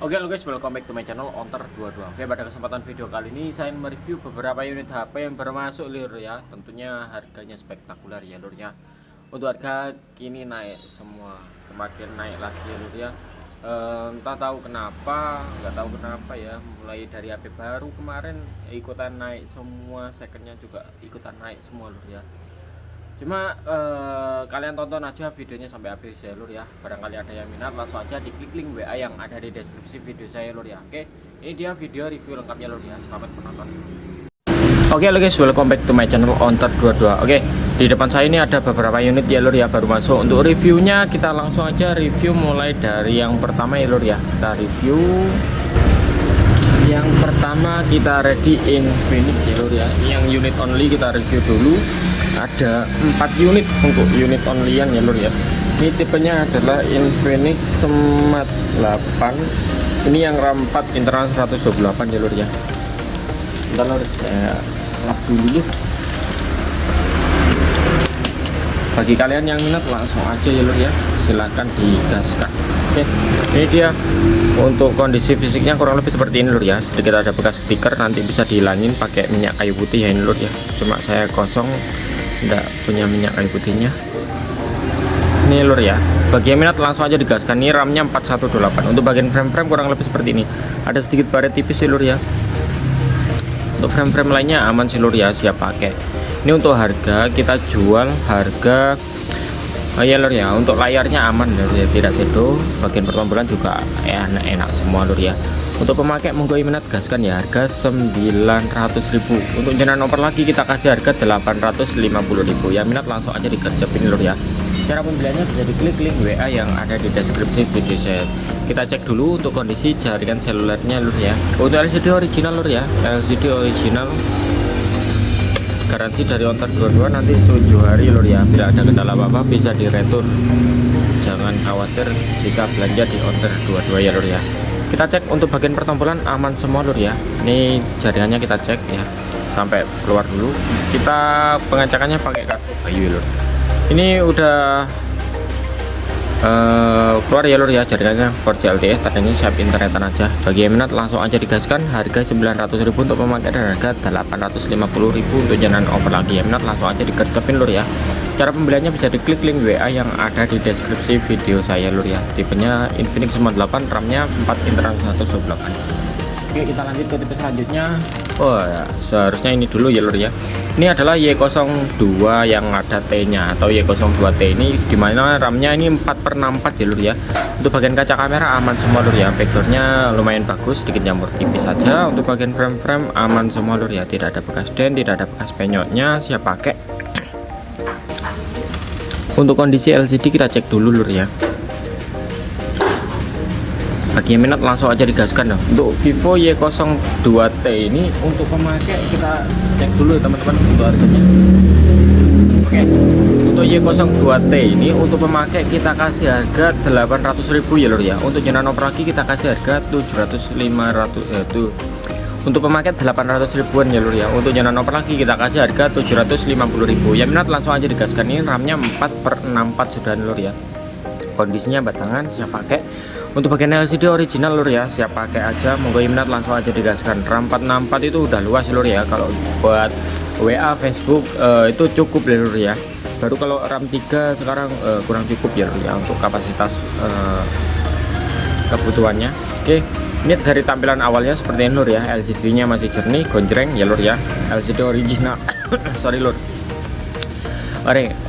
Oke lo guys, welcome back to my channel Onter22. Oke, pada kesempatan video kali ini saya mereview beberapa unit HP yang baru masuk lur ya. Tentunya harganya spektakuler ya lur ya. Untuk harga kini naik semua, semakin naik lagi ya lur ya. Entah tahu kenapa, nggak tahu kenapa ya. Mulai dari HP baru kemarin ikutan naik semua, secondnya juga ikutan naik semua lur ya. Cuma kalian tonton aja videonya sampai habis ya lur ya. Barangkali ada yang minat, langsung aja diklik link WA yang ada di deskripsi video saya lur ya. Oke, ini dia video review lengkapnya lur ya. Selamat menonton. Oke lo guys, welcome back to my channel Onter22. Oke, di depan saya ini ada beberapa unit ya lur ya, baru masuk. Untuk reviewnya kita langsung aja review mulai dari yang pertama ya lur ya. Kita review yang pertama, kita ready Infinix ya lur ya. Yang unit only kita review dulu. Ada 4 unit untuk unit onlyan ya lur ya. Ini tipenya adalah Infinix Smart 8. Ini yang RAM 4 internal 128 ya lur ya. Bentar lur, saya lap dulu. Bagi kalian yang minat langsung aja ya lur ya, silahkan digaskan. Oke, ini dia untuk kondisi fisiknya kurang lebih seperti ini lur ya. Sedikit ada bekas stiker, nanti bisa dihilangin pakai minyak kayu putih ya ini lur ya. Cuma saya kosong, tidak punya minyak kayu putihnya. Ini lur ya, bagi yang minat langsung aja digaskan. Ini RAM-nya 418. Untuk bagian frame-frame kurang lebih seperti ini, ada sedikit baret tipis sih lur ya. Untuk frame-frame lainnya aman sih lur ya, siap pakai. Ini untuk harga, kita jual harga ya lur ya. Untuk layarnya aman ya, tidak sedo. Bagian pertombolan juga enak-enak semua lur ya. Untuk pemakai monggo minat gaskan ya, harga 900.000. Untuk jenengan oper lagi kita kasih harga 850.000. Ya minat langsung aja dikerjepin lur ya. Cara pembeliannya bisa diklik link WA yang ada di deskripsi video saya. Kita cek dulu untuk kondisi jaringan selulernya lur ya. Untuk LCD original lur ya, LCD original garansi dari Onter22 nanti 7 hari lur ya. Bila ada kendala apa-apa bisa diretur. Jangan khawatir jika belanja di Onter22 ya lur ya. Kita cek untuk bagian pertombolan aman semua lur ya. Ini jaringannya kita cek ya, sampai keluar dulu. Kita pengecekannya pakai kartu bayu lur. Ini udah keluar ya lur ya jaringannya 4G LTE, tadinya siap internetan aja. Bagi yang minat langsung aja digaskan, harga 900.000 untuk pemakai dan harga 850.000 untuk jenengan over lagi. Yang minat langsung aja dikerjepin lur ya. Cara pembeliannya bisa diklik link WA yang ada di deskripsi video saya lur ya. Tipenya Infinix Smart 8, RAM-nya 4 internal 128. Oke, kita lanjut ke tipe selanjutnya. Oh ya, seharusnya ini dulu ya lur ya. Ini adalah Y02 yang ada T-nya atau Y02T. Ini dimana RAM-nya ini 4/64 ya lur ya. Untuk bagian kaca kamera aman semua lur ya. Backdoornya lumayan bagus, sedikit jamur tipis saja. Untuk bagian frame-frame aman semua lur ya. Tidak ada bekas dent, tidak ada bekas penyoknya, siap pakai. Untuk kondisi LCD kita cek dulu lur ya. Bagi yang minat langsung aja digaskan dong. Untuk Vivo Y02T ini untuk pemakai kita cek dulu teman-teman untuk harganya. Oke, untuk Y02T ini untuk pemakai kita kasih harga 800.000 ya lur ya. Untuk jenengan oper lagi kita kasih harga 700-500 itu. Untuk pemakai 800.000-an ya lur ya. Untuk jenengan oper lagi kita kasih harga 750.000. Yang minat langsung aja digaskan. Ini RAM-nya 4/64 sudah lur ya. Kondisinya batangan, siap pakai. Untuk bagian LCD original lur ya, siap pakai aja. Monggo minat langsung aja digaskan. RAM 464 itu udah luas lur ya. Kalau buat WA, Facebook itu cukup lur ya. Baru kalau RAM 3 sekarang kurang cukup ya lur ya untuk kapasitas kebutuhannya. Oke, ini dari tampilan awalnya seperti ini lur ya. LCD-nya masih jernih, gonjreng ya lur ya. LCD original. Sorry lur.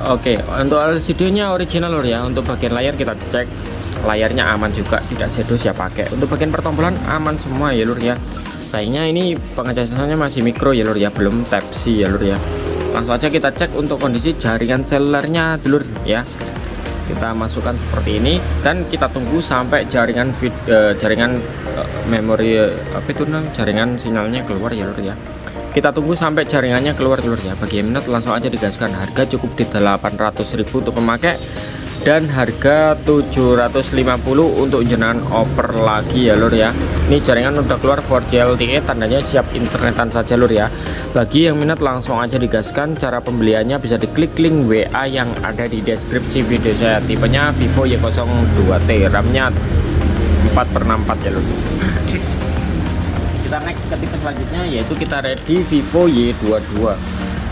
Oke, untuk LCD-nya original lur ya. Untuk bagian layar kita cek. Layarnya aman juga, tidak sedo, siap pakai. Untuk bagian pertombolan aman semua ya lur ya. Sayangnya ini pengecasannya masih mikro ya lur ya, belum type C ya lur ya. Langsung aja kita cek untuk kondisi jaringan selulernya dulur ya. Kita masukkan seperti ini dan kita tunggu sampai jaringan memori apa itu jaringan sinyalnya keluar ya lur ya. Kita tunggu sampai jaringannya keluar lur ya. Bagi yang minat langsung aja digaskan, harga cukup di 800.000 untuk pemakai dan harga 750 untuk jenengan oper lagi ya lur ya. Ini jaringan udah keluar 4G LTE, tandanya siap internetan saja lur ya. Bagi yang minat langsung aja digaskan. Cara pembeliannya bisa diklik link WA yang ada di deskripsi video saya. Tipenya Vivo Y02T, RAM-nya 4/64 ya lur. Kita next ke tipe selanjutnya, yaitu kita ready Vivo Y22.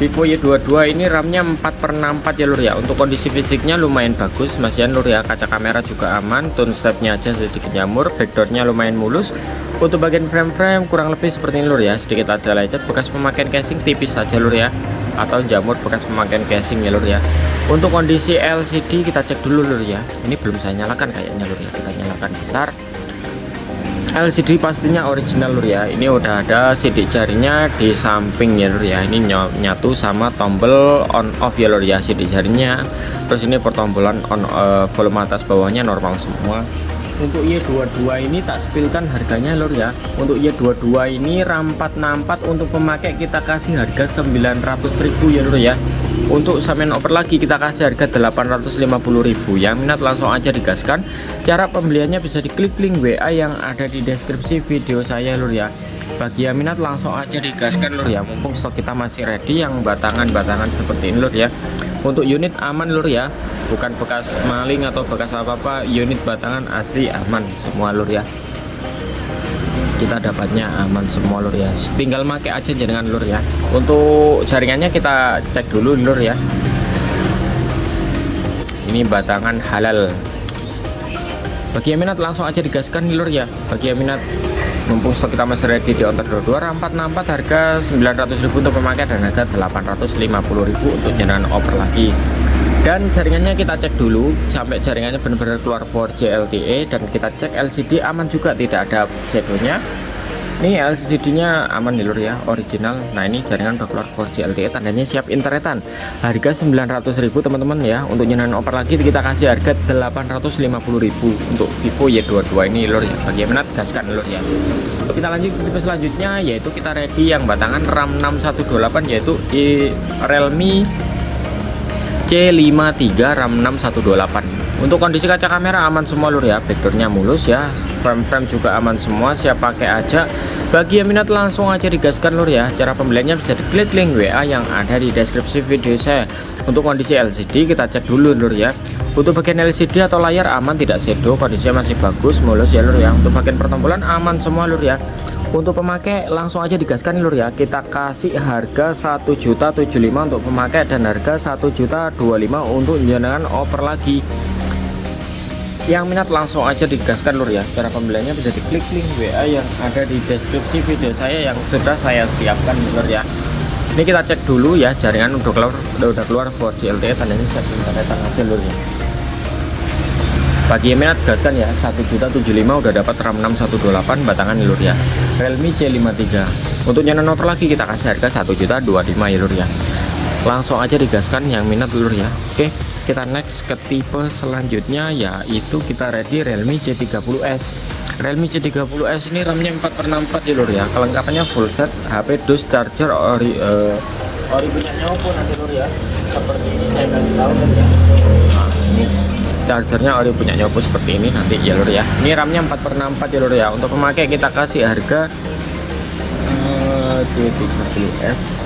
Vivo Y22 ini RAM-nya 4/64 ya lur ya. Untuk kondisi fisiknya lumayan bagus Mas Yan lur ya. Kaca kamera juga aman, tone step-nya aja sedikit jamur, backdoor-nya lumayan mulus. Untuk bagian frame-frame kurang lebih seperti ini lur ya. Sedikit ada lecet bekas pemakaian casing tipis saja lur ya, atau jamur bekas pemakaian casing ya lur ya. Untuk kondisi LCD kita cek dulu lur ya. Ini belum saya nyalakan kayaknya lur ya. Kita nyalakan bentar. LCD pastinya original lur ya. Ini udah ada sidik jarinya di samping ya lur ya. Ini nyatu sama tombol on off ya lur ya, sidik jarinya. Terus ini pertombolan on volume atas bawahnya normal semua. Untuk Y22 ini tak spilkan harganya lur ya. Untuk Y22 ini RAM 464 untuk pemakai kita kasih harga 900.000 ya lur ya. Untuk sampean oper lagi kita kasih harga 850.000. Yang minat langsung aja digaskan. Cara pembeliannya bisa diklik link WA yang ada di deskripsi video saya lur ya. Bagi yang minat langsung aja digaskan lur ya. Mumpung stok kita masih ready yang batangan-batangan seperti ini lur ya. Untuk unit aman lur ya, bukan bekas maling atau bekas apa-apa. Unit batangan asli aman semua lur ya. Kita dapatnya aman semua lur ya, tinggal make aja jaringan lur ya. Untuk jaringannya kita cek dulu lur ya. Ini batangan halal. Bagi yang minat langsung aja digaskan lur ya. Bagi yang minat, mumpung stok kita masih ready di Ontar 22, RAM 464 harga 900.000 untuk pemakai dan harga 850.000 untuk jaringan oper lagi. Dan jaringannya kita cek dulu sampai jaringannya benar-benar keluar 4G LTE, dan kita cek LCD aman juga, tidak ada shadownya. Ini LCD-nya aman nih lur ya, original. Nah ini jaringan udah keluar 4G LTE, tandanya siap internetan. Harga 900.000 teman-teman ya. Untuk jaringan oper lagi kita kasih harga 850.000 untuk Vivo Y22 ini lur ya. Bagi yang minat gaskan lur ya. Kita lanjut ke tipe selanjutnya, yaitu kita ready yang batangan RAM 6128, yaitu Realme C53 RAM 6128. Untuk kondisi kaca kamera aman semua lur ya, backdoornya mulus ya, frame juga aman semua, siap pakai aja. Bagi yang minat langsung aja digaskan lur ya. Cara pembeliannya bisa diklik link WA yang ada di deskripsi video saya. Untuk kondisi LCD kita cek dulu lur ya. Untuk bagian LCD atau layar aman, tidak shadow, kondisinya masih bagus, mulus ya lur ya. Untuk bagian pertombolan aman semua lur ya. Untuk pemakai langsung aja digaskan lur ya. Kita kasih harga 1.075.000 untuk pemakai dan harga 1.025.000 untuk jaringan oper lagi. Yang minat langsung aja digaskan lur ya. Cara pembeliannya bisa diklik link WA yang ada di deskripsi video saya yang sudah saya siapkan lur ya. Ini kita cek dulu ya, jaringan udah keluar 4G LTE, tandanya siap internetan aja lur ya. Bagi yang minat gaskan ya, 1.075.000 udah dapat RAM 6128 batangan lur ya. Realme C53. Untuk jaringan oper lagi kita kasih harga 1.025.000 ya lur ya. Langsung aja digaskan yang minat lur ya. Oke, kita next ke tipe selanjutnya, yaitu kita ready Realme C30s. Realme C30s ini RAM-nya 4/64 ya lur ya. Kelengkapannya full set, HP, dus, charger, ori punyanya pun nanti lur ya. Seperti ini saya kasih tahu lur ya. Nah, ini chargernya ori punyanya pun seperti ini nanti ya lur ya. Ini RAM-nya 4/64 ya lur ya. Untuk pemakai kita kasih harga C30s.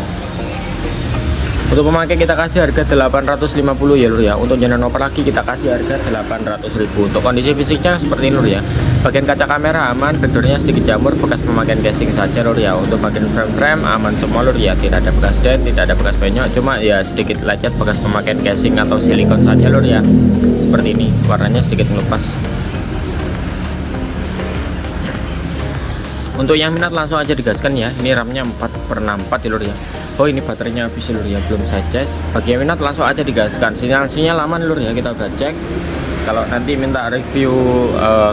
Untuk pemakai kita kasih harga 850 ya lur ya. Untuk jaringan oper lagi kita kasih harga 800.000. Untuk kondisi fisiknya seperti ini lur ya. Bagian kaca kamera aman, backdoornya sedikit jamur, bekas pemakaian casing saja lur ya. Untuk bagian frame aman semua lur ya. Tidak ada bekas dent, tidak ada bekas penyok, cuma ya sedikit lecet bekas pemakaian casing atau silikon saja lur ya. Seperti ini, warnanya sedikit melepas. Untuk yang minat langsung aja digaskan ya. Ini RAM-nya 4/64 ya lur ya. Oh ini baterainya habis lur ya, belum saya cas. Bagi yang minat langsung aja digaskan. Sinyal aman lur ya, kita udah cek. Kalau nanti minta review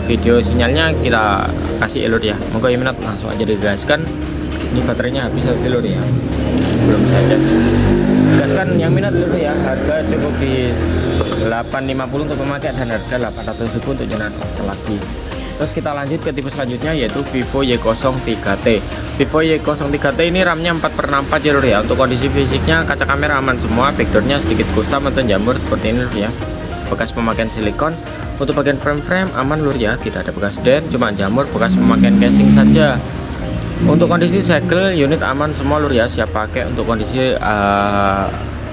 video sinyalnya kita kasih lur ya. Moga yang minat langsung aja digaskan. Ini baterainya habis lur ya, belum saya cas. Gaskan yang minat lur ya. Harga cukup di 850 untuk pemakai dan harga 800.000 untuk jaringan lagi. Terus kita lanjut ke tipe selanjutnya, yaitu Vivo Y03T. Vivo Y03T ini RAM-nya 4/64 ya lur ya. Untuk kondisi fisiknya kaca kamera aman semua, backdoornya sedikit kusam atau jamur seperti ini lur ya. Bekas pemakaian silikon. Untuk bagian frame aman lur ya, tidak ada bekas dent, cuma jamur bekas pemakaian casing saja. Untuk kondisi segel unit aman semua lur ya, siap pakai. Untuk kondisi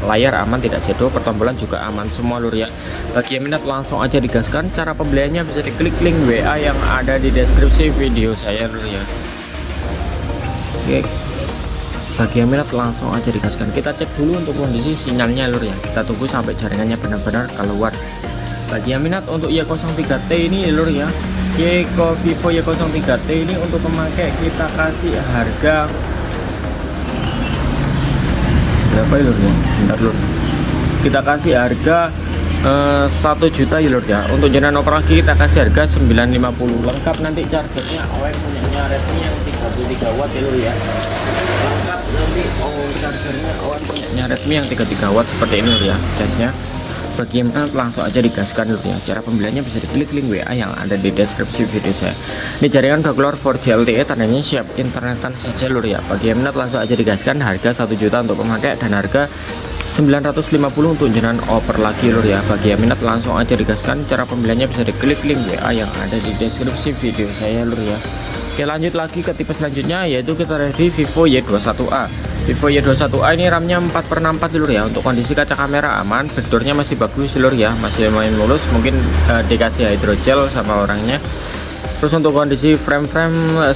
layar aman, tidak shadow, pertombolan juga aman semua lur ya. Bagi yang minat langsung aja digaskan. Cara pembeliannya bisa diklik link WA yang ada di deskripsi video saya lur ya. Oke, bagi yang minat langsung aja digaskan. Kita cek dulu untuk kondisi sinyalnya lur ya, kita tunggu sampai jaringannya benar-benar keluar. Bagi yang minat untuk Y03T ini lur ya, Vivo Y03T ini untuk pemakai kita kasih harga berapa ya lur ya, bentar lur, kita kasih harga 1 juta ya lur ya. Untuk jenengan operasi kita kasih harga 950, lengkap nanti chargernya OEM punyanya Redmi yang 33 watt ya lur ya, lengkap nanti chargernya OEM punyanya Redmi yang 33 watt seperti ini lur ya casnya. Bagi yang minat langsung aja digaskan lur ya. Cara pembeliannya bisa diklik link WA yang ada di deskripsi video saya. Ini jaringan udah keluar 4G LTE, tandanya siap internetan saja lur ya. Bagi yang minat langsung aja digaskan, harga 1 juta untuk pemakai dan harga 950 untuk jenengan oper lagi lur ya. Bagi yang minat langsung aja digaskan. Cara pembeliannya bisa diklik link WA yang ada di deskripsi video saya lur ya. Oke, lanjut lagi ke tipe selanjutnya, yaitu kita ready Vivo Y21A. Vivo Y21A ini RAM-nya 4/64 lur ya. Untuk kondisi kaca kamera aman, backdoornya masih bagus lur ya, masih main mulus, mungkin dikasih hydrogel sama orangnya. Terus untuk kondisi frame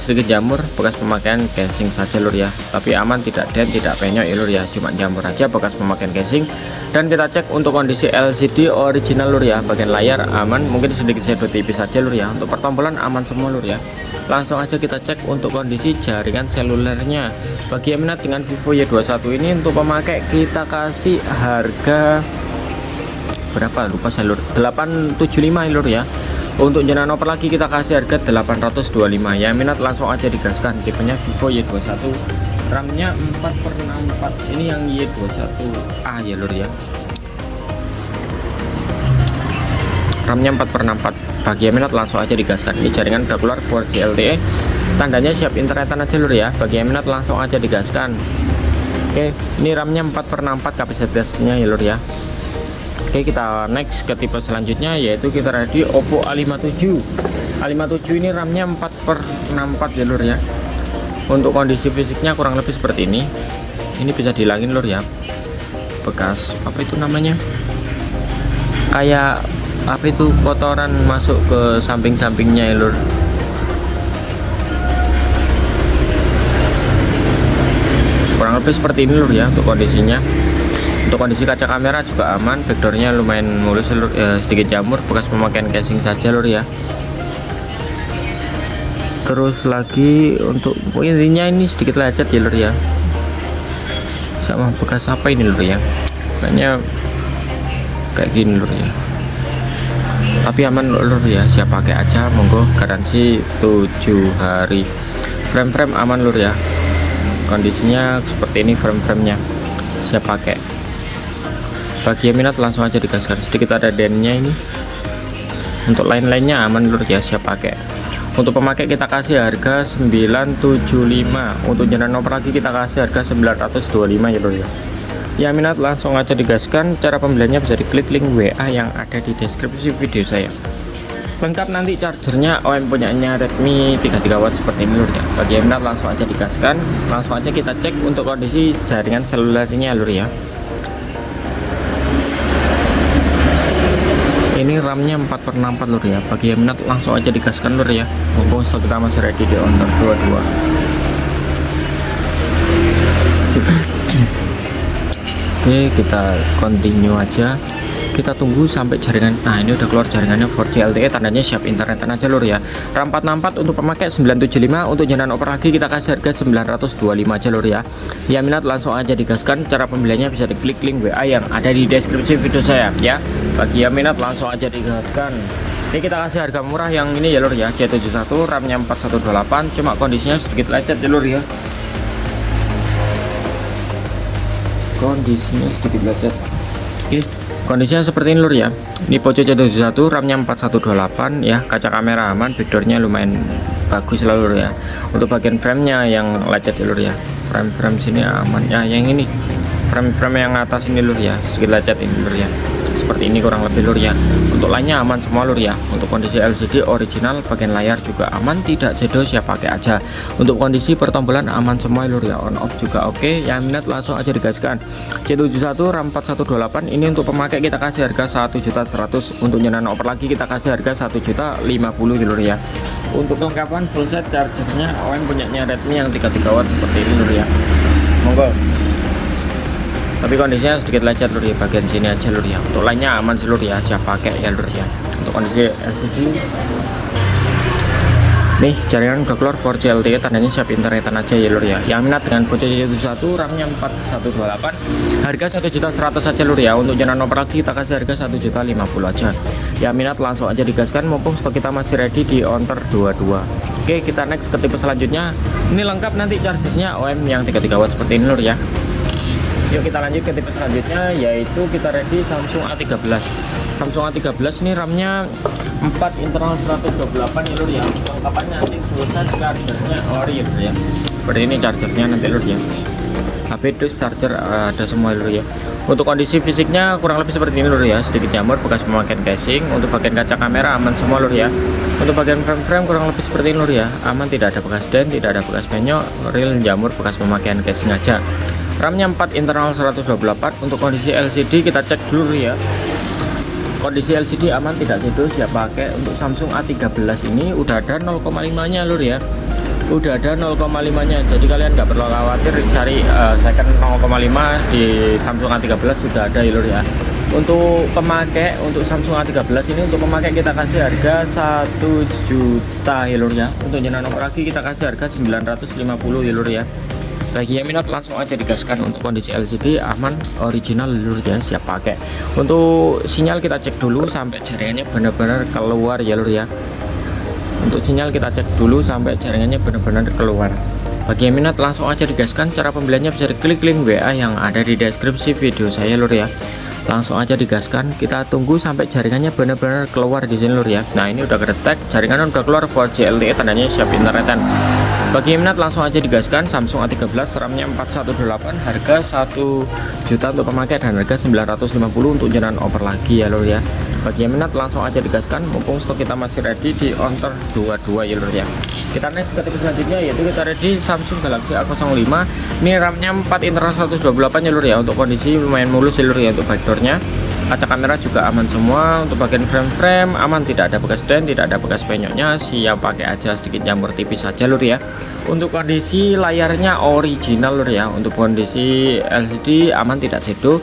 sedikit jamur, bekas pemakaian casing saja lur ya, tapi aman, tidak dent, tidak penyok ya lur ya, cuma jamur aja bekas pemakaian casing. Dan kita cek untuk kondisi LCD original lur ya, bagian layar aman, mungkin sedikit shadow tipis saja lur ya. Untuk pertombolan aman semua lur ya. Langsung aja kita cek untuk kondisi jaringan selulernya. Bagi yang minat dengan Vivo Y21 ini untuk pemakai kita kasih harga berapa lupa saya lur, 875 lur ya. Untuk jenengan oper lagi kita kasih harga 825 ya. Minat langsung aja digaskan. Tipenya Vivo Y21, RAM-nya 4/64, ini yang Y21A ya lur ya, RAM-nya 4/64. Bagi yang minat langsung aja digaskan. Ini jaringan udah keluar 4G LTE, tandanya siap internetan aja lur ya. Bagi yang minat langsung aja digaskan. Oke, ini RAM-nya 4/64 kapasitasnya ya lur ya. Oke, kita next ke tipe selanjutnya, yaitu kita ready Oppo A57. A57 ini RAM-nya 4/64 ya lur ya. Untuk kondisi fisiknya kurang lebih seperti ini. Ini bisa dihilangin lur ya, bekas apa itu namanya, kayak apa itu, kotoran masuk ke samping-sampingnya ya lur. Kurang lebih seperti ini lur ya untuk kondisinya. Untuk kondisi kaca kamera juga aman, backdoornya lumayan mulus lur, sedikit jamur, bekas pemakaian casing saja lur ya. Terus lagi untuk intinya ini sedikit lecet ya lur ya, sama bekas apa ini lur ya, kayaknya kayak gini lur ya, tapi aman lur ya, siap pakai aja, monggo, garansi 7 hari. Frame aman lur ya, kondisinya seperti ini, frame-nya siap pakai. Bagi yang minat langsung aja digaskan. Sedikit ada dentnya ini. Untuk lain-lainnya aman lur ya, siap pakai. Untuk pemakai kita kasih harga 975. Untuk jenengan oper lagi kita kasih harga 925 ya lur ya. Yang minat langsung aja digaskan. Cara pembeliannya bisa diklik link WA yang ada di deskripsi video saya. Lengkap nanti chargernya OEM punyanya Redmi 33 watt seperti ini lur ya. Bagi yang minat langsung aja digaskan. Langsung aja kita cek untuk kondisi jaringan selulernya lur ya. Ini RAM-nya 4/64 lur ya. Bagi yang minat langsung aja digaskan lur ya. Mumpung stok kita masih ready di order 22. Oke, kita continue aja. Kita tunggu sampai jaringan. Nah, ini udah keluar jaringannya 4G LTE, tandanya siap internetan aja lur ya. RAM 464 untuk pemakai 975. Untuk jenengan oper lagi kita kasih harga 925 aja lur ya. Yang minat langsung aja digaskan. Cara pembeliannya bisa diklik link WA yang ada di deskripsi video saya ya. Bagi yang minat langsung aja digaskan. Ini kita kasih harga murah yang ini ya lur ya, C71, RAM-nya 4128, cuma kondisinya sedikit lecet ya lur ya. Kondisinya sedikit lecet. Oke, kondisinya seperti ini lur ya. Ini Poco C71, RAM-nya 4128 ya, kaca kamera aman, backdoornya lumayan bagus lah lur ya. Untuk bagian frame-nya yang lecet ya lur ya. Frame sini aman ya, yang ini frame yang atas ini lur ya, sedikit lecet ini lur ya. seperti ini kurang lebih lur ya. Untuk lainnya aman semua lur ya. Untuk kondisi LCD original, bagian layar juga aman, tidak shadow, siap pakai aja. Untuk kondisi pertombolan aman semua lur ya, on off juga oke. Yang minat langsung aja digaskan. C71 RAM 4128 ini untuk pemakai kita kasih harga 1.100.000. Untuk nyenan oper lagi kita kasih harga 1.050.000 lur ya. Untuk kelengkapan full set chargernya OM punyanya Redmi yang 33 watt seperti ini lur ya. Monggo. Tapi kondisinya sedikit lecet lur ya, bagian sini aja lur ya. Untuk lainnya aman sih lur ya, siap pakai ya lur ya. Untuk kondisi LCD nih, jaringan udah keluar 4G LTE, tandanya siap internetan aja ya lur ya. Yang minat dengan bocah C71 RAM-nya 4128 harga 1.100.000 saja lur ya. Untuk jangan oper lagi kita kasih harga 1.050.000 aja. Yang minat langsung aja digaskan, mumpung stok kita masih ready di Onter 22. Oke, kita next ke tipe selanjutnya. Ini lengkap nanti chargernya OM yang 33 watt seperti ini lur ya. Yuk kita lanjut ke tipe selanjutnya, yaitu kita ready Samsung A13. Samsung A13 ini RAM-nya 4 internal 128 ya lur ya. Lengkapannya nanti full-set chargernya ori ya. Seperti ini chargernya nanti lur ya. HP dus charger ada semua lur ya. Untuk kondisi fisiknya kurang lebih seperti ini lur ya. Sedikit jamur bekas pemakaian casing. Untuk bagian kaca kamera aman semua lur ya. Untuk bagian frame kurang lebih seperti ini lur ya. Aman, tidak ada bekas dent, tidak ada bekas penyok, real jamur bekas pemakaian casing aja. RAM-nya 4 internal 128. Untuk kondisi LCD kita cek dulu ya. Kondisi LCD aman, tidak shadow, siap pakai. Untuk Samsung A13 ini udah ada 0,5 nya lur ya. Udah ada 0,5 nya, jadi kalian nggak perlu khawatir cari second 0,5 di Samsung A13 sudah ada ya lur ya. Untuk pemakai, untuk Samsung A13 ini untuk pemakai kita kasih harga 1 juta ya lur ya. Untuk nyenan lagi kita kasih harga 950 ya lur ya. Bagi yang minat langsung aja digaskan. Untuk kondisi LCD aman, original lur ya, siap pakai. Untuk sinyal kita cek dulu sampai jaringannya benar-benar keluar ya lur ya. Untuk sinyal kita cek dulu sampai jaringannya benar-benar keluar. Bagi yang minat langsung aja digaskan. Cara pembeliannya bisa diklik link WA yang ada di deskripsi video saya lur ya. Langsung aja digaskan, kita tunggu sampai jaringannya benar-benar keluar di sini lur ya. Nah, ini udah kedetek, jaringan udah keluar 4G LTE, tandanya siap internetan. Bagi yang minat langsung aja digaskan. Samsung A13 RAM-nya 418 harga 1 juta untuk pemakai dan harga 950 untuk jalan oper lagi ya lur ya. Bagi yang minat langsung aja digaskan, mumpung stok kita masih ready di Onter 22 ya lur ya. Kita next ke tipe selanjutnya, yaitu kita ready Samsung Galaxy A05. Ini RAM-nya 4 internal 128 ya lur ya. Untuk kondisi lumayan mulus ya lur ya. Untuk backdoornya, kaca kamera juga aman semua. Untuk bagian frame aman, tidak ada bekas dent, tidak ada bekas penyoknya, siap pakai aja. Sedikit jamur tipis saja lur ya. Untuk kondisi layarnya original lur ya. Untuk kondisi LCD aman, tidak shadow.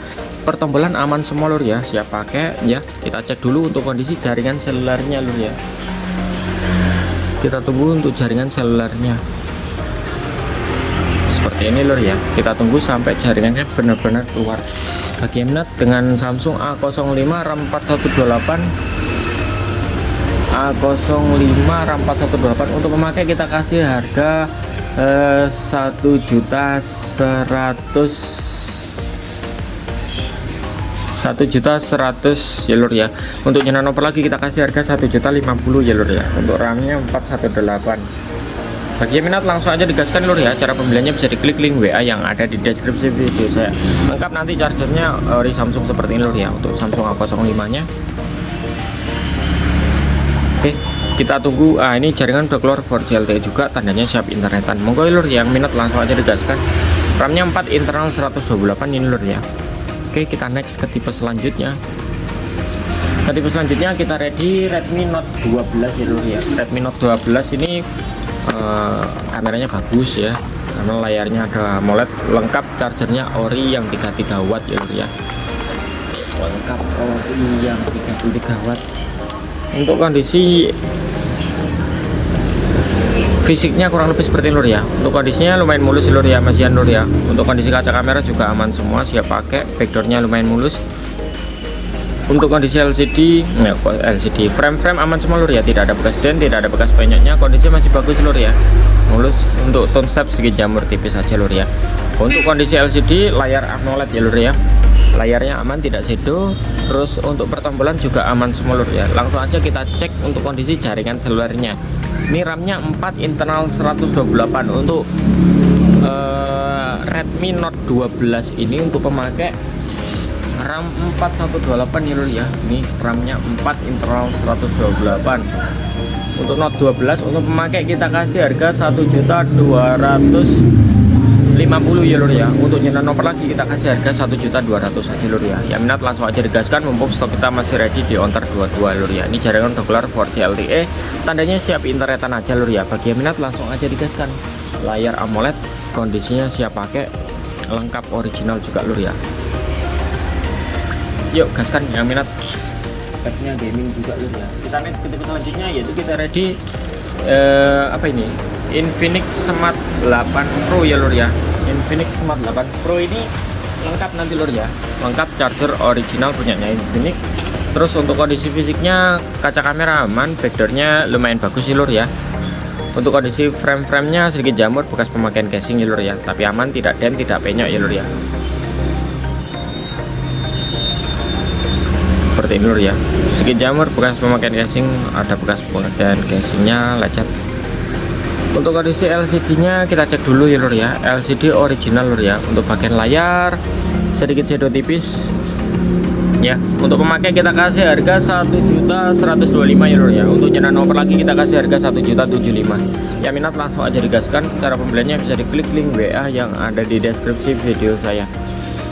Pertombolan aman semua lur ya, siap pakai ya. Kita cek dulu untuk kondisi jaringan selulernya lur ya. Kita tunggu untuk jaringan selulernya seperti ini lur ya. Kita tunggu sampai jaringannya benar-benar keluar. Bagi yang minat dengan Samsung A05 RAM 4128, A05 RAM 418 untuk pemakai kita kasih harga 1.100.000 ya lur ya. Untuk nyenan oper lagi kita kasih harga 1.050.000 ya lur ya. Untuk RAM-nya 418. Bagi yang minat langsung aja digaskan lur ya. Cara pembeliannya bisa diklik link WA yang ada di deskripsi video saya. Lengkap nanti chargernya ori Samsung seperti ini lur ya. Untuk Samsung A05 nya. Oke, kita tunggu. Ini jaringan udah keluar 4G LTE juga, tandanya siap internetan. Monggo lur yang minat langsung aja digaskan. RAM-nya 4 internal 128 ini lur ya. Oke, kita next ke tipe selanjutnya. Ke tipe selanjutnya kita ready Redmi Note 12 ya lur ya. Redmi Note 12 ini kameranya bagus ya, karena layarnya ada AMOLED, lengkap chargernya ori yang 33 watt ya lur ya. Lengkap ori yang 33 watt. Untuk kondisi fisiknya kurang lebih seperti lur ya. Untuk kondisinya lumayan mulus lur ya, masihan lur ya. Untuk kondisi kaca kamera juga aman semua, siap pakai. Backdoornya lumayan mulus. Untuk kondisi LCD frame aman semua lur ya, tidak ada bekas dent, tidak ada bekas penyoknya, kondisi masih bagus lur ya, mulus. Untuk tone step sedikit jamur tipis saja lur ya. Untuk kondisi LCD layar AMOLED ya lur ya, layarnya aman, tidak shadow. Terus untuk pertombolan juga aman semua lur ya. Langsung aja kita cek untuk kondisi jaringan selulernya. Ini RAM-nya 4 internal 128 untuk Redmi Note 12 ini. Untuk pemakai RAM 4128 ya lur ya. Ini RAM-nya 4 internal 128. Untuk Note 12 untuk pemakai kita kasih harga 1.250.000 ya lur ya. Untuk nyenan nomor lagi kita kasih harga 1.200.000 aja lur ya. Yang minat langsung aja digaskan, mumpung stok kita masih ready di Ontar 22 lur ya. Ini jaringan doubler 4G LTE, tandanya siap internetan aja lur ya. Bagi yang minat langsung aja digaskan. Layar AMOLED, kondisinya siap pakai, lengkap original juga lur ya. Yuk gaskan yang minat. Speknya gaming juga lur ya. Kita next ke tipe selanjutnya, yaitu kita ready apa ini, Infinix Smart 8 Pro ya lur ya. Infinix Smart 8 Pro ini lengkap nanti lur ya, lengkap charger original punyanya Infinix. Terus untuk kondisi fisiknya, kaca kamera aman, backdoornya lumayan bagus sih lur ya. Untuk kondisi frame-framenya sedikit jamur bekas pemakaian casing ya lur ya, tapi aman, tidak dem, tidak penyok ya lur ya. Seperti ini lur ya, sedikit jamur bekas pemakaian casing, ada bekas dan casingnya lecet. Untuk kondisi LCD nya kita cek dulu ya lur ya. LCD original lur ya. Untuk bagian layar sedikit shadow tipis ya. Untuk pemakai kita kasih harga 1.125.000 ya lur ya. Untuk nyenan nomor lagi kita kasih harga 1.075.000. Yang minat langsung aja digaskan. Cara pembeliannya bisa diklik link WA yang ada di deskripsi video saya.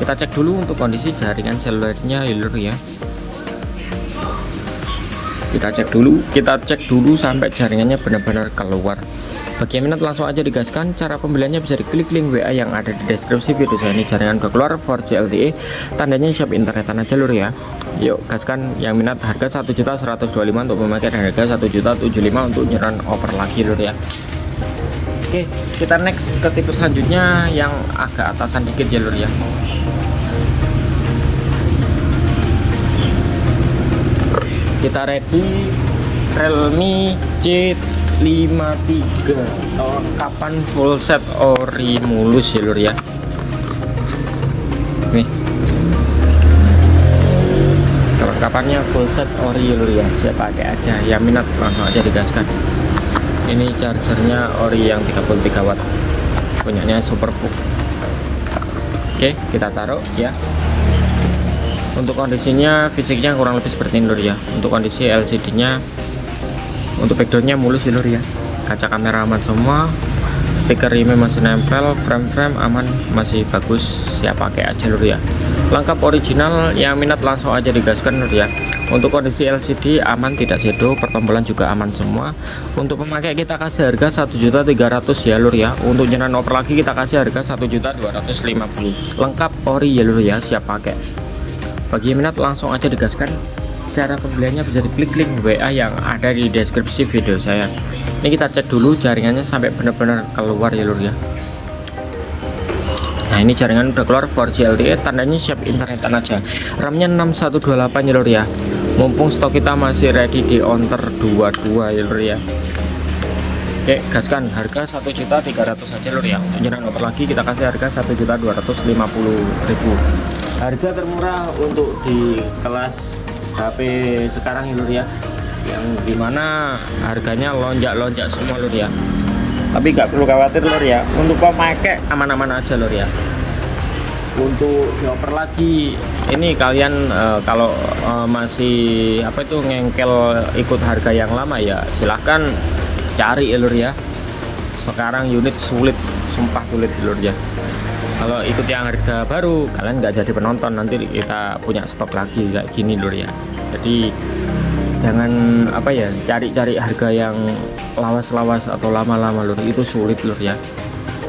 Kita cek dulu untuk kondisi jaringan selulernya ya lur ya. Kita cek dulu sampai jaringannya benar-benar keluar. Bagi yang minat langsung aja digaskan. Cara pembeliannya bisa diklik link WA yang ada di deskripsi video saya. Ini jaringan keluar 4G LTE, tandanya siap internetan aja lur ya. Yuk gaskan yang minat, harga 1.125.000 untuk memakai dan harga 1.075.000 untuk nyerang over lagi lur ya. Oke, kita next ke tipe selanjutnya yang agak atasan dikit ya lur ya. Kita ready Realme C53 kapan full set ori mulus ya lur ya. Nih kelengkapannya full set ori ya lur ya, siap pakai aja. Yang minat langsung aja digaskan. Ini chargernya ori yang 33 watt, punyanya Superbook. Oke, kita taruh ya. Untuk kondisinya fisiknya kurang lebih seperti ini lur ya. Untuk kondisi LCD nya, untuk backdoornya mulus ya lur ya. Kaca kamera aman semua, stiker ini masih nempel, frame aman, masih bagus, siap pakai aja lur ya. Lengkap original, yang minat langsung aja digaskan lur ya. Untuk kondisi LCD aman, tidak shadow, pertombolan juga aman semua. Untuk pemakai kita kasih harga 1.300.000 ya lur ya. Untuk nyenan over lagi kita kasih harga 1.250.000. Lengkap ori ya lur ya, siap pakai. Bagi yang minat langsung aja digaskan. Cara pembeliannya bisa diklik link WA yang ada di deskripsi video saya. Ini kita cek dulu jaringannya sampai benar-benar keluar ya lur ya. Nah ini jaringan udah keluar 4G LTE, tandanya siap internetan aja. RAM-nya 6128 ya lur ya. Mumpung stok kita masih ready di Ontar 22 ya lur ya. Oke, gaskan, harga 1.300.000 aja lur ya. Nyeran nomor lagi kita kasih harga 1.250.000. Harga termurah untuk di kelas HP sekarang ya lur ya, yang dimana harganya lonjak-lonjak semua lur ya. Tapi nggak perlu khawatir lur ya, untuk pemakai aman-aman aja lur ya. Untuk dioper lagi ini kalian kalau masih apa itu ngengkel ikut harga yang lama ya silahkan cari ya lur ya. Sekarang unit sulit, sumpah sulit lur ya. Kalau ikut yang harga baru kalian nggak jadi penonton, nanti kita punya stok lagi kayak gini lur ya. Jadi jangan apa ya, cari-cari harga yang lawas-lawas atau lama-lama lur, itu sulit lur ya.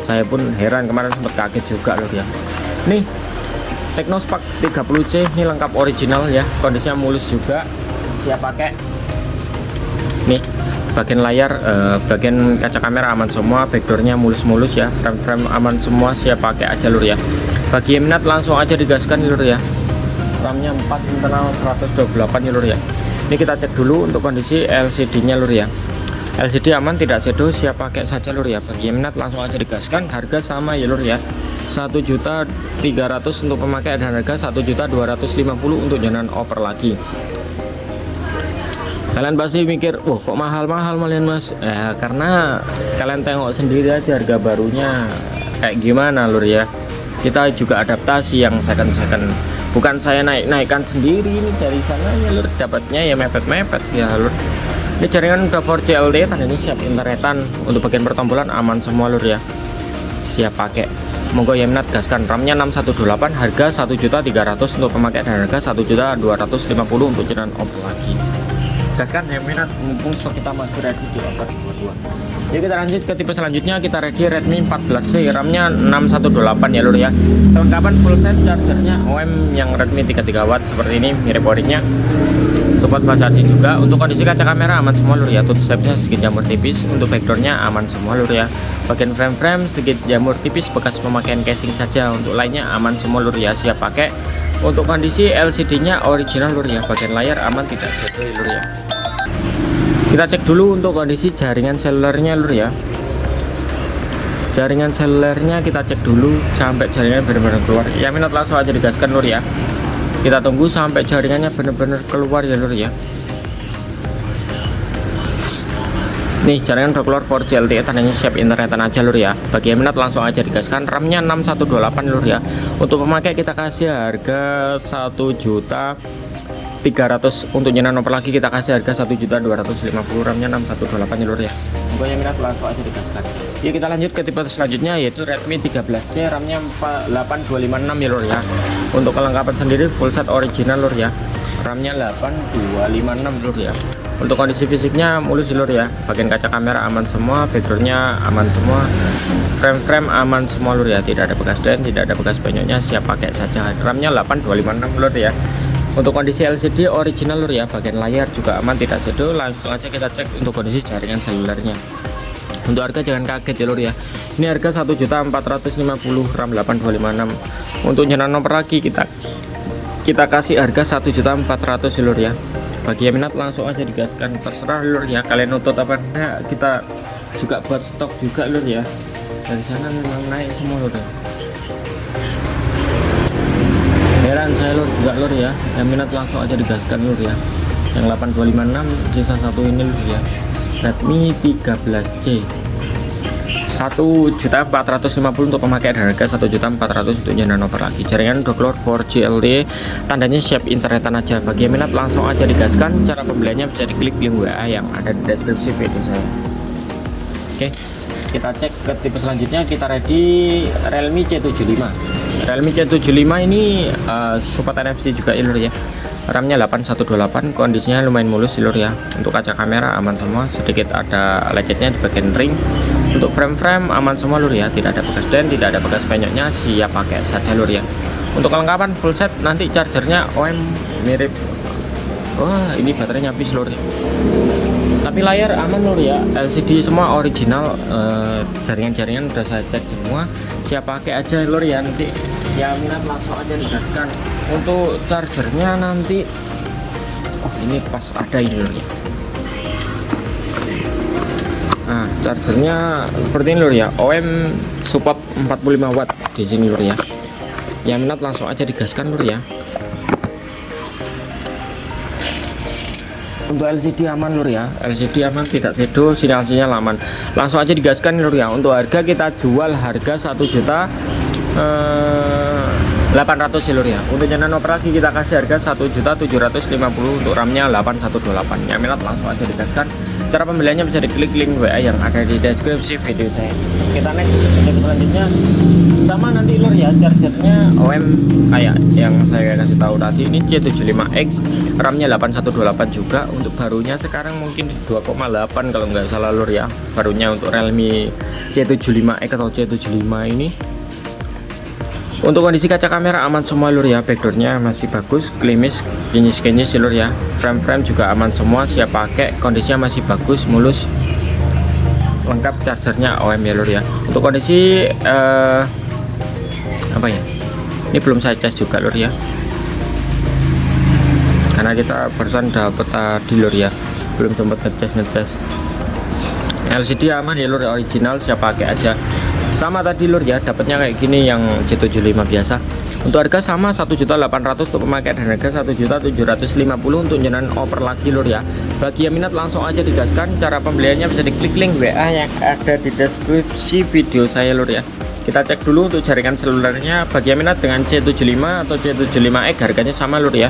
Saya pun heran kemarin, sempat kaget juga lur ya. Nih Technospark 30C ini lengkap original ya, kondisinya mulus juga, siap pakai. Nih bagian layar, bagian kaca kamera aman semua, backdoornya mulus-mulus ya, frame aman semua, siap pakai aja lur ya. Bagi yang minat langsung aja digaskan lur ya. RAM-nya 4 internal 128 ya lur ya. Ini kita cek dulu untuk kondisi LCD nya lur ya. LCD aman, tidak shadow, siap pakai saja lur ya. Bagi yang minat langsung aja digaskan. Harga sama ya lur ya, 1.300.000 untuk pemakai dan harga 1.250.000 untuk jalan over lagi. Kalian pasti mikir, wah kok mahal-mahal malian mas, karena kalian tengok sendiri aja harga barunya kayak gimana lur ya. Kita juga adaptasi yang second bukan saya naikkan sendiri ini dari sana ya lur, dapatnya ya mepet-mepet ya lur. Ini jaringan udah 4G LTE, tandanya siap internetan. Untuk bagian pertombolan aman semua lur ya, siap pakai. Monggo yang minat gaskan. RAM-nya 618, harga 1.300.000 untuk pemakai dan harga 1.250.000 untuk channel op lagi. Gaskan yang minat, mumpung stok kita masih ready di offer 22. Jadi kita lanjut ke tipe selanjutnya, kita ready Redmi 14C, RAM-nya 618 ya lur ya. Kelengkapan full set, chargernya OM yang Redmi 33 watt seperti ini, mirip orinya. Support fast charging juga. Untuk kondisi kaca kamera aman semua lur ya, tutup stepnya sedikit jamur tipis. Untuk backgroundnya aman semua lur ya. Bagian frame sedikit jamur tipis bekas pemakaian casing saja. Untuk lainnya aman semua lur ya, siap pakai. Untuk kondisi LCD nya original lur ya, bagian layar aman tidak shadow lur ya. Kita cek dulu untuk kondisi jaringan selulernya lur ya. Jaringan selulernya kita cek dulu sampai jaringan benar-benar keluar. Ya minat langsung aja digaskan lur ya. Kita tunggu sampai jaringannya benar-benar keluar ya lur ya. Nih jaringan udah keluar 4G LTE, tandanya siap internetan aja lur ya. Bagi yang minat langsung aja digaskan. RAM-nya 618 lur ya. Untuk pemakai kita kasih harga 1.300.000. Untuk nyenan nomor lagi kita kasih harga 1.250.000. RAM-nya 618 ya lur ya. Gue yang minat langsung aja digaskan. Ya kita lanjut ke tipe selanjutnya yaitu Redmi 13C, RAM-nya 8256 ya lur ya. Untuk kelengkapan sendiri full set original lur ya. RAM-nya 8256 lur ya. Untuk kondisi fisiknya mulus lur ya. Bagian kaca kamera aman semua, backgroundnya aman semua, frame aman semua lur ya. Tidak ada bekas dan tidak ada bekas banyaknya, siap pakai saja. RAM-nya 8256 lur ya. Untuk kondisi LCD original lur ya, bagian layar juga aman tidak shadow. Langsung aja kita cek untuk kondisi jaringan selulernya. Untuk harga jangan kaget ya lur ya. Ini harga 1.450.000, RAM 8256. Untuk nyenan nomor lagi kita kasih harga 1.400.000 lur ya. Bagi yang minat langsung aja digaskan, terserah lur ya, kalian nutut apa enggak. Kita juga buat stok juga lur ya. Dari sana memang naik semua lur ya. Heran saya lur juga lur ya. Yang minat langsung aja digaskan lur ya. Yang 8256 sisa satu ini lur ya, Redmi 13C 1.450.000 untuk pemakai dan harga 1.400.000 untuk nyenan over lagi. Jaringan udah keluar 4G LTE, tandanya siap internetan aja. Bagi yang minat langsung aja digaskan. Cara pembeliannya bisa diklik link WA yang ada di deskripsi video saya. Oke, kita cek ke tipe selanjutnya. Kita ready Realme C75. Realme C75 ini support NFC juga ya lur ya. RAM-nya 818, kondisinya lumayan mulus lur ya. Untuk kaca kamera aman semua, sedikit ada lecetnya di bagian ring. Untuk frame aman semua lur ya, tidak ada bekas dan tidak ada bekas penyoknya, siap pakai saja lur ya. Untuk kelengkapan full set, nanti chargernya OM mirip. Wah ini baterainya habis lur ya. Tapi layar aman lur ya, LCD semua original. Jaringan udah saya cek semua, siap pakai aja lur ya. Nanti ya minat langsung aja digaskan. Untuk chargernya nanti ini pas ada ini lur ya. Nah chargernya seperti ini lur ya, OM support 45 watt di sini lur ya. Yang minat langsung aja digaskan lur ya. Untuk LCD aman lur ya, LCD aman tidak shadow, sinyal aman. Langsung aja digaskan lur ya. Untuk harga kita jual harga 1.800.000 lur ya. Untuk nyenan operasi kita kasih harga 1.750.000 untuk RAM-nya 818. Yang minat langsung aja digaskan. Cara pembeliannya bisa diklik link WA yang ada di deskripsi video saya. Kita next ke selanjutnya. Sama nanti lur ya, chargernya OM kayak yang saya kasih tahu tadi. Ini C75X, RAM-nya 818 juga. Untuk barunya sekarang mungkin 2,8 kalau nggak salah lur ya. Barunya untuk Realme C75X atau C75 ini. Untuk kondisi kaca kamera aman semua lur ya, backgroundnya masih bagus, klimis, kinyis lur ya. Frame juga aman semua, siap pakai, kondisinya masih bagus, mulus, lengkap. Chargernya OM ya lur ya. Untuk kondisi apa ya, ini belum saya cas juga lur ya, karena kita barusan dapat tadi lur ya, belum sempat ngecas. LCD aman ya lur, original, siap pakai aja. Sama tadi lur ya, dapatnya kayak gini yang C75 biasa. Untuk harga sama 1.800.000 untuk pemakai dan harga 1.750.000 untuk nyenan over lagi lur ya. Bagi yang minat langsung aja digaskan. Cara pembeliannya bisa diklik link WA yang ada di deskripsi video saya lur ya. Kita cek dulu untuk jaringan selulernya. Bagi yang minat dengan C75 atau C75X harganya sama lur ya.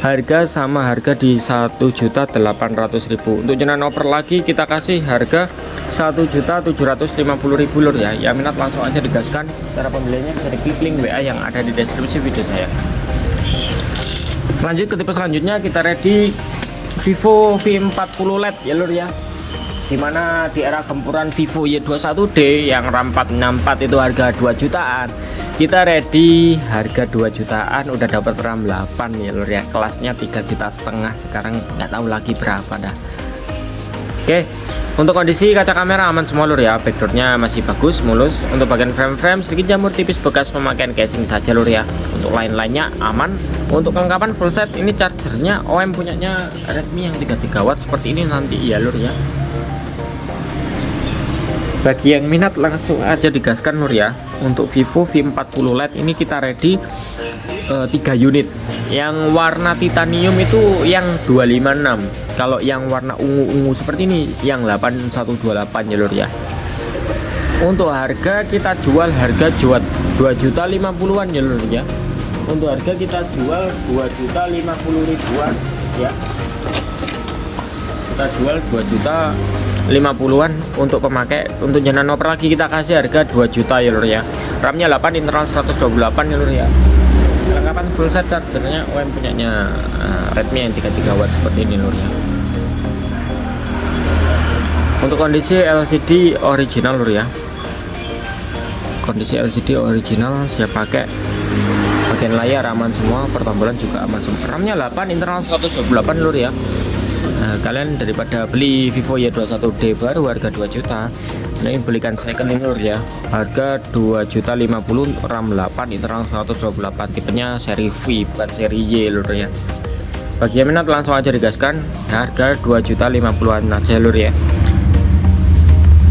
Harga sama, harga di 1.800.000. Untuk jenengan oper lagi kita kasih harga 1.750.000 lur ya. Yang minat langsung aja digaskan. Cara pembeliannya bisa diklik link WA yang ada di deskripsi video saya. Lanjut ke tipe selanjutnya, kita ready Vivo V40 LED ya lur ya. Dimana di era gempuran Vivo Y21D yang RAM 464 itu harga 2 jutaan, kita ready harga 2 jutaan udah dapat RAM 8 ya lur ya. Kelasnya 3,5 juta, sekarang nggak tahu lagi berapa dah. Oke, untuk kondisi kaca kamera aman semua lur ya. Backgroundnya masih bagus, mulus. Untuk bagian frame sedikit jamur tipis bekas pemakaian casing saja lur ya. Untuk lain-lainnya aman. Untuk kelengkapan full set, ini chargernya OM punyanya Redmi yang 33 watt seperti ini nanti ya lur ya. Bagi yang minat langsung aja digaskan lur ya. Untuk Vivo V40 LED ini kita ready 3 unit. Yang warna titanium itu yang 256. Kalau yang warna ungu-ungu seperti ini yang 8128 ya lur ya. Untuk harga kita jual harga 2.050.000-an ya lur ya. Untuk harga kita jual 2.050.000-an ya. Kita jual 2.050.000-an untuk pemakai. Untuk jenengan oper lagi kita kasih harga 2 juta ya lur ya. RAM-nya 8, internal 128 ya lur ya. Kelengkapan full set, chargernya OM punyanya Redmi yang 33 watt seperti ini lur ya. Untuk kondisi LCD original lur ya. Kondisi LCD original, siap pakai. Bagian layar aman semua, pertombolan juga aman semua. RAM-nya 8, internal 128 lur ya. Kalian daripada beli Vivo Y21D baru harga 2 juta, nah ini belikan second ini lur ya. Harga 2.050.000, RAM 8, internal 128, tipenya seri V bukan seri Y lur ya. Bagi yang minat langsung aja digaskan, harga 2.050.000-an aja lur ya.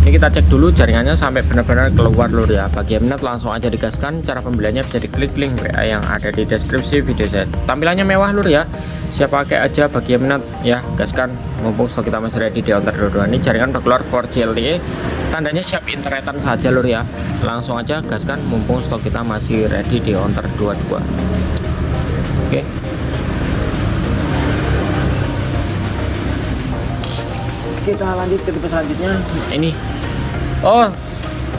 Ini kita cek dulu jaringannya sampai benar-benar keluar lur ya. Bagi yang minat langsung aja digaskan. Cara pembeliannya bisa diklik link WA yang ada di deskripsi video saya. Tampilannya mewah lur ya. Siap pakai aja bagi yang minat ya, gaskan mumpung stok kita masih ready di Ontar 22. Ini jaringan berkeluar 4G LTE, tandanya siap internetan saja lur ya. Langsung aja gaskan mumpung stok kita masih ready di Ontar 22. Oke. Kita lanjut ke tipe selanjutnya. Ini oh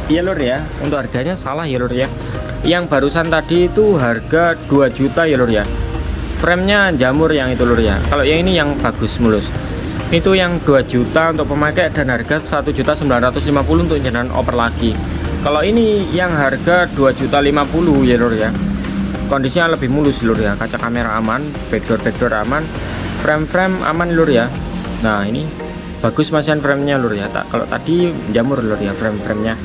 iya lur ya, untuk harganya salah ya lur ya. Yang barusan tadi itu harga 2 juta ya lur ya. Framenya jamur yang itu lur ya. Kalau yang ini yang bagus mulus, itu yang 2 juta untuk pemakai dan harga 1.950.000 untuk jenengan oper lagi. Kalau ini yang harga 2.050.000 ya lur ya. Kondisinya lebih mulus lur ya. Kaca kamera aman, backdoor aman, frame aman lur ya. Nah ini bagus masihan framenya lur ya. Kalau tadi jamur lur ya frame-nya.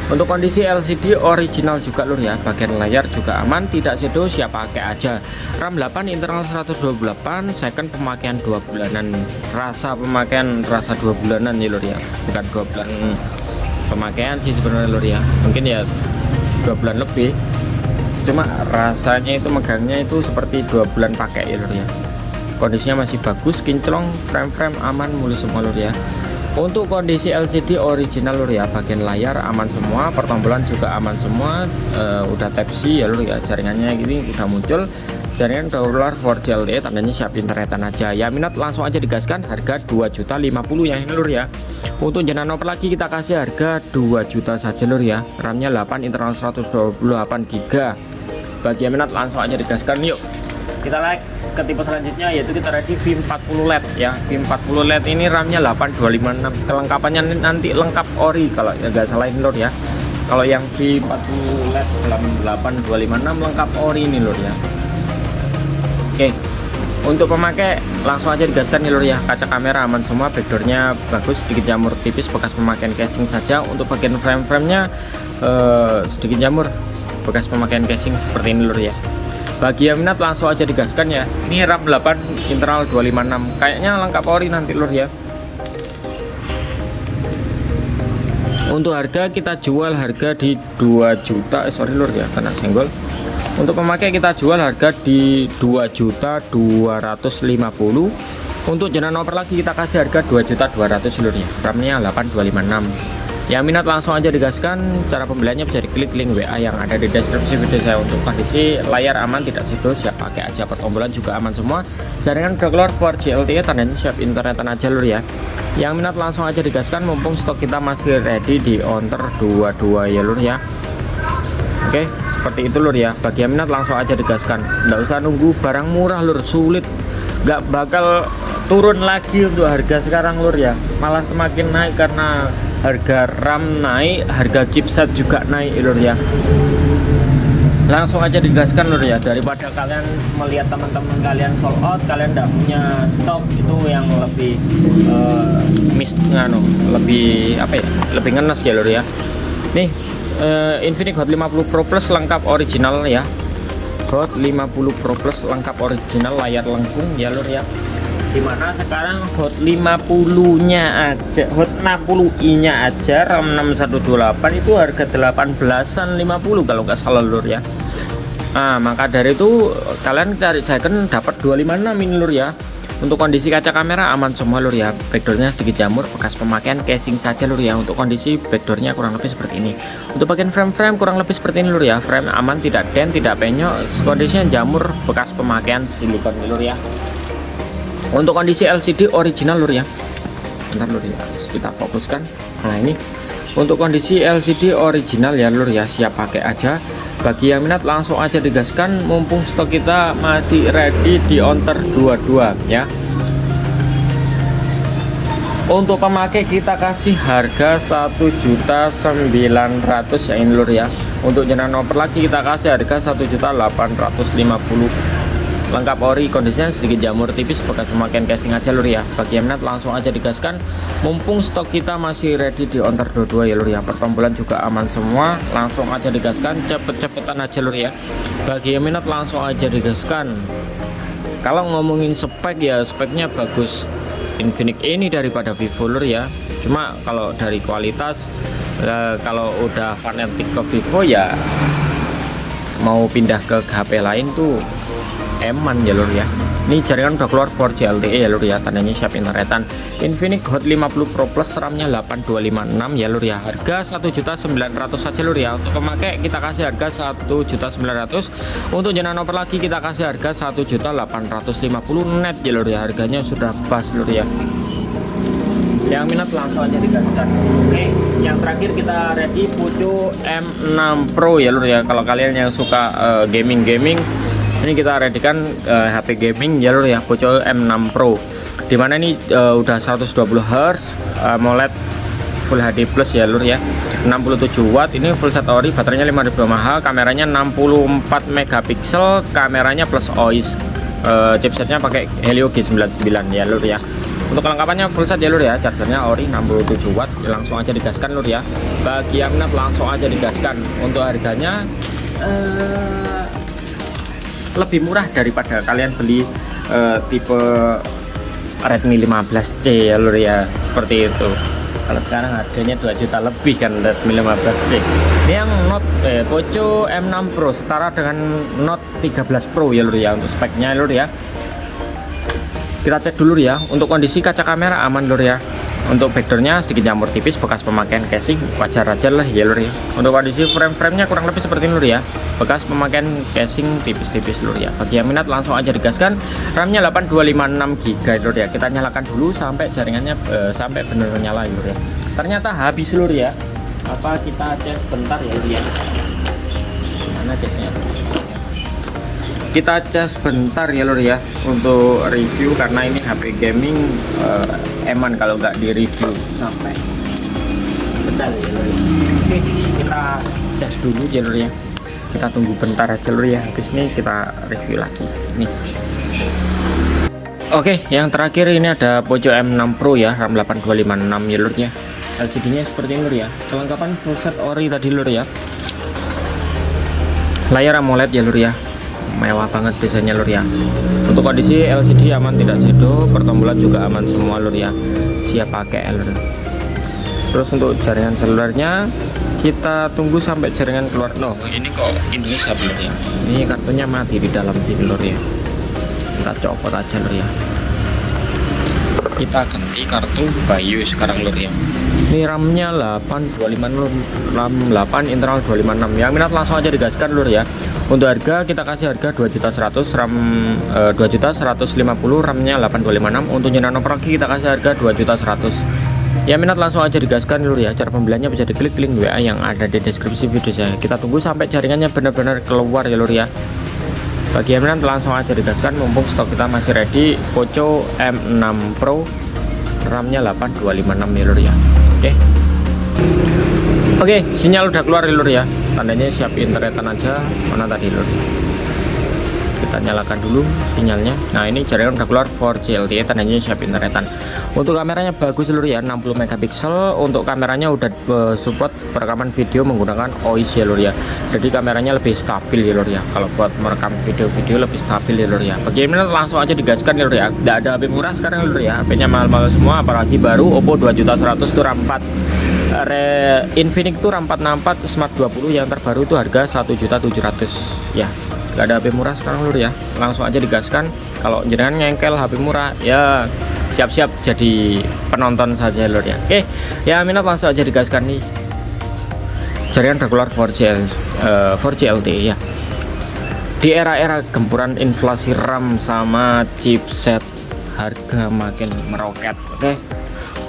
Untuk kondisi LCD original juga lur ya. Bagian layar juga aman, tidak shadow, siap pakai aja. RAM 8, internal 128, second pemakaian 2 bulanan. Pemakaian rasa 2 bulanan ya lur ya. Bukan 2 bulan pemakaian sih sebenarnya lur ya. Mungkin ya 2 bulan lebih. Cuma rasanya itu megangnya itu seperti 2 bulan pakai ya lur ya. Kondisinya masih bagus, kinclong, frame aman, mulus semua lur ya. Untuk kondisi LCD original lur ya, bagian layar aman semua, pertombolan juga aman semua, udah Type C ya lur ya. Jaringannya gini udah muncul, jaringan download 4G LTE, tandanya siap internetan aja. Ya minat langsung aja digaskan, harga 2.050.000 yang ini lur ya. Untuk jenengan oper lagi kita kasih harga 2 juta saja lur ya. RAM-nya 8, internal 128 GB. Bagi yang minat langsung aja digaskan, yuk. Kita like ke tipe selanjutnya, yaitu kita ready V40 LED ya. V40 LED ini RAM-nya 8256. Kelengkapannya nanti lengkap ori kalau nggak salah ini lur ya. Kalau yang V40 LED 8256 lengkap ori ini lur ya. Oke. Untuk pemakai langsung aja digaskan nih lur ya. Kaca kamera aman semua, backdoornya bagus, sedikit jamur tipis bekas pemakaian casing saja. Untuk bagian frame-nya sedikit jamur bekas pemakaian casing seperti ini lur ya. Bagi yang minat langsung aja digaskan ya. Ini RAM 8, internal 256. Kayaknya lengkap ori nanti lur ya. Untuk harga kita jual harga di 2 juta, sorry lur ya, karena senggol. Untuk pemakai kita jual harga di 2.250.000. Untuk jenengan oper lagi kita kasih harga 2.200.000 lur ya. RAM-nya 8256. Yang minat langsung aja digaskan. Cara pembeliannya bisa diklik link WA yang ada di deskripsi video saya. Untuk kondisi layar aman, tidak sedul, siap pakai aja, pertombolan juga aman semua. Jaringan udah keluar 4G LTE, tandanya siap internetan aja lur ya. Yang minat langsung aja digaskan, mumpung stok kita masih ready di Onter 22 ya lur ya. Oke, seperti itu lur ya. Bagi yang minat langsung aja digaskan, nggak usah nunggu barang murah lur, sulit, nggak bakal turun lagi untuk harga sekarang lur ya, malah semakin naik karena harga RAM naik, harga chipset juga naik lur ya. Langsung aja digaskan lur ya, daripada kalian melihat teman-teman kalian sold out, kalian tidak punya stok, itu yang lebih lebih apa ya, lebih ngenes ya lur ya. Nih Infinix Hot 50 Pro Plus lengkap original ya, Hot 50 Pro Plus lengkap original, layar lengkung ya lur ya. Dimana sekarang Hot 50 nya aja, Hot 60i nya aja RAM 6128 itu harga 18.an 50 kalau nggak salah lur ya. Nah, maka dari itu kalian cari second dapat 256 ini lur ya. Untuk kondisi kaca kamera aman semua lur ya, backdoornya sedikit jamur, bekas pemakaian casing saja lur ya. Untuk kondisi backdoornya kurang lebih seperti ini. Untuk bagian frame kurang lebih seperti ini lur ya, frame aman, tidak dent, tidak penyok, kondisinya jamur, bekas pemakaian silikon lur ya. Untuk kondisi LCD original lur ya, bentar lur ya, kita fokuskan. Nah ini untuk kondisi LCD original ya lur ya, siap pakai aja. Bagi yang minat langsung aja digaskan, mumpung stok kita masih ready di Onter 22 ya. Untuk pemakai kita kasih harga 1.900.000 ya ini lur ya. Untuk jenengan oper lagi kita kasih harga 1.850.000. Lengkap ori, kondisinya sedikit jamur tipis, bekas pemakaian casing aja lur ya. Bagi yang minat langsung aja digaskan, mumpung stok kita masih ready di Onter 22 ya lur ya. Pertombolan juga aman semua, langsung aja digaskan, cepet-cepetan aja lur ya. Bagi yang minat langsung aja digaskan. Kalau ngomongin spek ya, speknya bagus Infinix ini daripada Vivo lur ya. Cuma kalau dari kualitas, kalau udah fanatik ke Vivo ya mau pindah ke HP lain tuh eman ya lur ya. Ini jaringan udah keluar 4G LTE ya lur ya, tandanya siap internetan. Infinix Hot 50 Pro Plus RAM-nya 8256 ya lur ya. Harga 1.900.000 saja lur ya. Untuk pemakai kita kasih harga 1.900.000. Untuk jenengan oper lagi kita kasih harga 1.850 net ya lur ya. Harganya sudah pas lur ya. Yang minat langsung aja digaskan. Oke, yang terakhir kita ready Poco M6 Pro ya lur ya. Kalau kalian yang suka gaming, ini kita readykan HP gaming ya lur ya, Poco M6 Pro. Dimana ini udah 120 Hz, AMOLED Full HD Plus ya lur ya, 67 watt, ini full set ori, baterainya 5000 mAh, kameranya 64 megapiksel, kameranya plus OIS, chipsetnya pakai Helio G99 ya lur ya. Untuk kelengkapannya full set ya lur ya, chargernya ori 67 watt, langsung aja digaskan lur ya. Bagi yang minat langsung aja digaskan. Untuk harganya lebih murah daripada kalian beli tipe Redmi 15C ya lur ya, seperti itu. Kalau sekarang harganya 2 juta lebih kan Redmi 15C. Ini yang Poco M6 Pro setara dengan Note 13 Pro ya lur ya. Untuk speknya lur ya, kita cek dulu ya. Untuk kondisi kaca kamera aman lur ya. Untuk backdoornya sedikit jamur tipis, bekas pemakaian casing, wajar aja lah ya lur ya. Untuk kondisi frame-nya kurang lebih seperti ini lur ya, bekas pemakaian casing tipis-tipis lur ya. Bagi yang minat langsung aja digaskan. RAM-nya 8256 GB lur ya. Kita nyalakan dulu sampai jaringannya sampai benar nyala lur ya. Ternyata habis lur ya. Apa kita cek bentar ya lur ya. Mana ceknya? Kita cas bentar ya lur ya untuk review, karena ini HP gaming eman kalau nggak di review sampai bentar ya lur ya. Oke, kita cas dulu ya lur ya, kita tunggu bentar aja lur ya, habis ini kita review lagi nih. Oke, yang terakhir ini ada Poco M6 Pro ya, RAM 8256 ya lur ya. LCD nya seperti ini lur ya, kelengkapan full set ori tadi lur ya. Layar AMOLED ya lur ya, mewah banget biasanya lur ya. Untuk kondisi LCD aman, tidak sedo, pertombolan juga aman semua lur ya, siap pakai lur. Terus untuk jaringan selulernya kita tunggu sampai jaringan keluar. No, ini kok Indonesia lur ya, ini kartunya mati di dalam sini lur ya. Kita copot aja lur ya, kita ganti kartu Bayu sekarang lur ya. Ini RAM-nya 825 RAM 8 internal 256. Yang minat langsung aja digaskan lur ya. Untuk harga kita kasih harga 2.100.000, RAM 2.150.000, RAM-nya 8256. Untuk Nano Pro kita kasih harga 2.100.000. Ya minat langsung aja digaskan lur ya. Cara pembeliannya bisa diklik link WA yang ada di deskripsi video saya. Kita tunggu sampai jaringannya benar-benar keluar ya lur ya. Bagi yang minat langsung aja digaskan mumpung stok kita masih ready. Poco M6 Pro RAM-nya 8256 ya lur ya. Oke, sinyal udah keluar lur ya. Tandanya siap internetan aja. Mana tadi lur? Kita nyalakan dulu sinyalnya. Nah, ini jaringan udah keluar 4G LTE, tandanya siap internetan. Untuk kameranya bagus lur ya, 60 megapiksel. Untuk kameranya udah support perekaman video menggunakan OIS ya lur ya. Jadi kameranya lebih stabil ya lur ya. Kalau buat merekam video-video lebih stabil ya lur ya. Bagaimana langsung aja digaskan ya lur ya. Tidak ada HP murah sekarang lur ya. HP-nya mahal-mahal semua, apalagi baru Oppo 2.100.000 itu RAM 4. Infinix itu RAM 464 Smart 20 yang terbaru itu harga 1.700.000 ya. Gak ada HP murah sekarang lur ya. Langsung aja digaskan. Kalau jenengan ngengkel HP murah ya siap-siap jadi penonton saja lur ya. Oke ya, minat langsung aja digaskan nih. Jaringan udah keluar 4G LTE ya. Di era-era gempuran inflasi RAM sama chipset, harga makin meroket.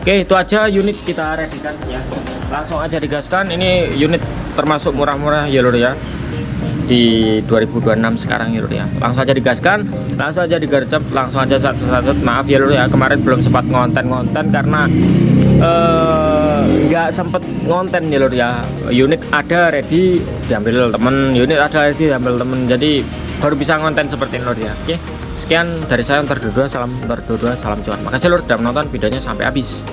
Oke, itu aja unit kita ready kan ya. Langsung aja digaskan. Ini unit termasuk murah-murah ya lur ya. Di 2026 sekarang ya lur ya. Langsung aja digaskan, langsung aja digercep, langsung aja satu-satu. Maaf ya lur ya, kemarin belum sempat ngonten karena nggak sempet ngonten ya lur ya. Unit ada ready diambil temen, unit ada ready diambil temen, jadi baru bisa ngonten seperti ini lur ya. Oke, sekian dari saya, salam cuan. Makasih lur udah menonton videonya sampai habis.